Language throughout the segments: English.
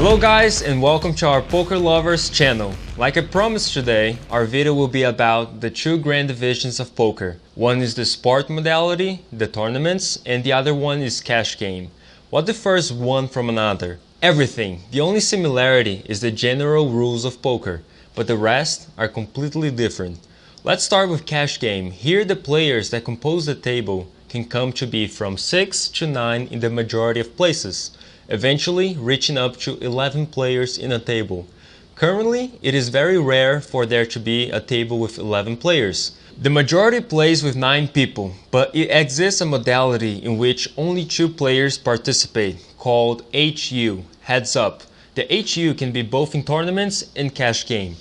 Hello guys and welcome to our Poker Lovers channel. Like I promised today, our video will be about the two grand divisions of poker. One is the sport modality, the tournaments, and the other one is cash game. What differs one from another? Everything. The only similarity is the general rules of poker, but the rest are completely different. Let's start with cash game. Here the players that compose the table can come to be from 6 to 9 in the majority of places, eventually reaching up to 11 players in a table. Currently, it is very rare for there to be a table with 11 players. The majority plays with 9 people, but it exists a modality in which only 2 players participate, called HU, heads up. The HU can be both in tournaments and cash game.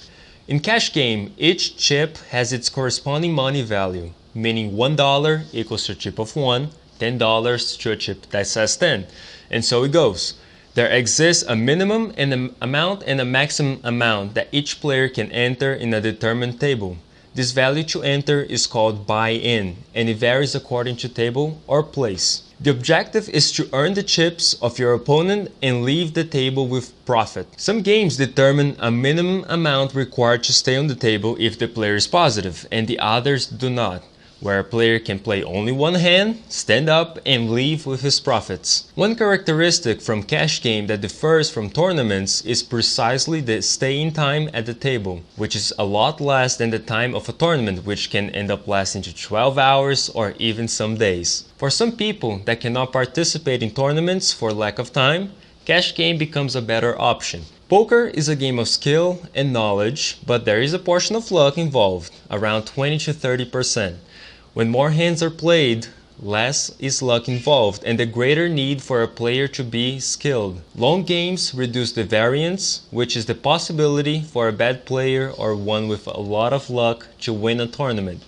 In cash game, each chip has its corresponding money value, meaning $1 equals to a chip of 1, $10 to a chip that says 10, and so it goes. There exists a minimum amount and a maximum amount that each player can enter in a determined table. This value to enter is called buy-in, and it varies according to table or place. The objective is to earn the chips of your opponent and leave the table with profit. Some games determine a minimum amount required to stay on the table if the player is positive, and the others do not, where a player can play only one hand, stand up, and leave with his profits. One characteristic from cash game that differs from tournaments is precisely the staying time at the table, which is a lot less than the time of a tournament, which can end up lasting to 12 hours or even some days. For some people that cannot participate in tournaments for lack of time, cash game becomes a better option. Poker is a game of skill and knowledge, but there is a portion of luck involved, around 20 to 30%. When more hands are played, less is luck involved and the greater need for a player to be skilled. Long games reduce the variance, which is the possibility for a bad player or one with a lot of luck to win a tournament.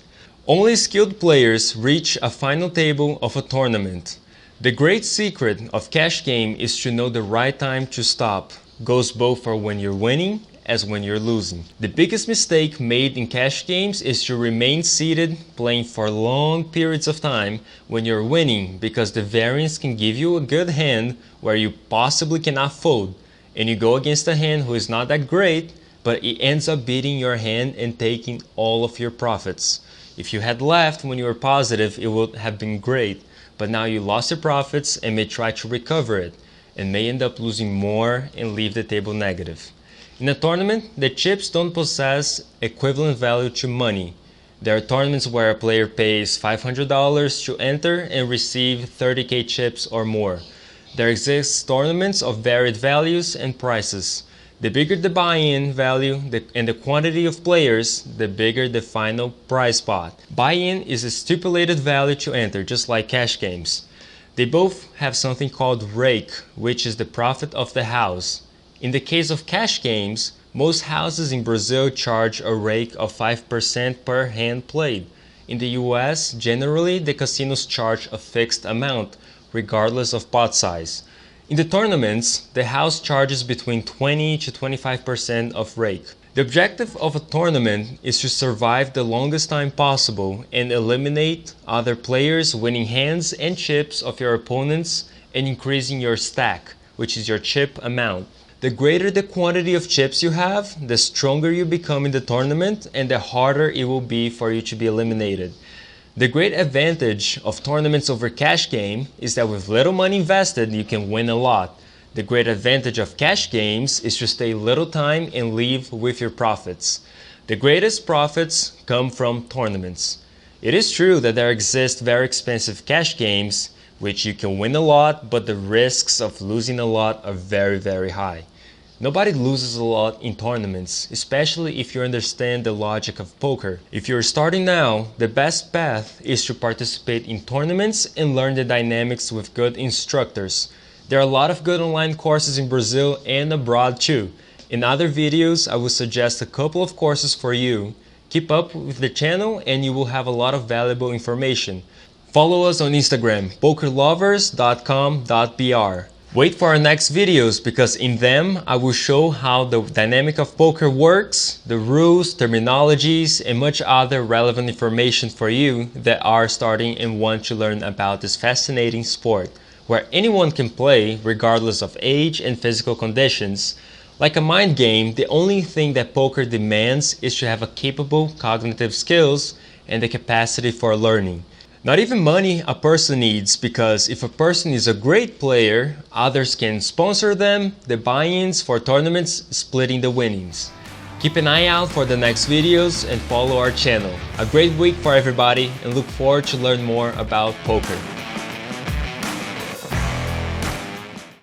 Only skilled players reach a final table of a tournament. The great secret of cash game is to know the right time to stop. Goes both for when you're winning as when you're losing. The biggest mistake made in cash games is to remain seated playing for long periods of time when you're winning, because the variance can give you a good hand where you possibly cannot fold, and you go against a hand who is not that great, but it ends up beating your hand and taking all of your profits. If you had left when you were positive, it would have been great, but now you lost your profits and may try to recover it, and may end up losing more and leave the table negative. In a tournament, the chips don't possess equivalent value to money. There are tournaments where a player pays $500 to enter and receive 30k chips or more. There exist tournaments of varied values and prices. The bigger the buy-in value and the quantity of players, the bigger the final prize pot. Buy-in is a stipulated value to enter, just like cash games. They both have something called rake, which is the profit of the house. In the case of cash games, most houses in Brazil charge a rake of 5% per hand played. In the US, generally the casinos charge a fixed amount, regardless of pot size. In the tournaments, the house charges between 20 to 25% of rake. The objective of a tournament is to survive the longest time possible and eliminate other players winning hands and chips of your opponents and increasing your stack, which is your chip amount. The greater the quantity of chips you have, the stronger you become in the tournament and the harder it will be for you to be eliminated. The great advantage of tournaments over cash game is that with little money invested, you can win a lot. The great advantage of cash games is to stay little time and leave with your profits. The greatest profits come from tournaments. It is true that there exist very expensive cash games which you can win a lot, but the risks of losing a lot are very, very high. Nobody loses a lot in tournaments, especially if you understand the logic of poker. If you're starting now, the best path is to participate in tournaments and learn the dynamics with good instructors. There are a lot of good online courses in Brazil and abroad too. In other videos, I will suggest a couple of courses for you. Keep up with the channel and you will have a lot of valuable information. Follow us on Instagram, pokerlovers.com.br. Wait for our next videos because in them I will show how the dynamic of poker works, the rules, terminologies, and much other relevant information for you that are starting and want to learn about this fascinating sport. where anyone can play regardless of age and physical conditions. Like a mind game, the only thing that poker demands is to have a capable cognitive skills and the capacity for learning. Not even money a person needs, because if a person is a great player, others can sponsor them, the buy-ins for tournaments, splitting the winnings. Keep an eye out for the next videos and follow our channel. A great week for everybody, and look forward to learn more about poker.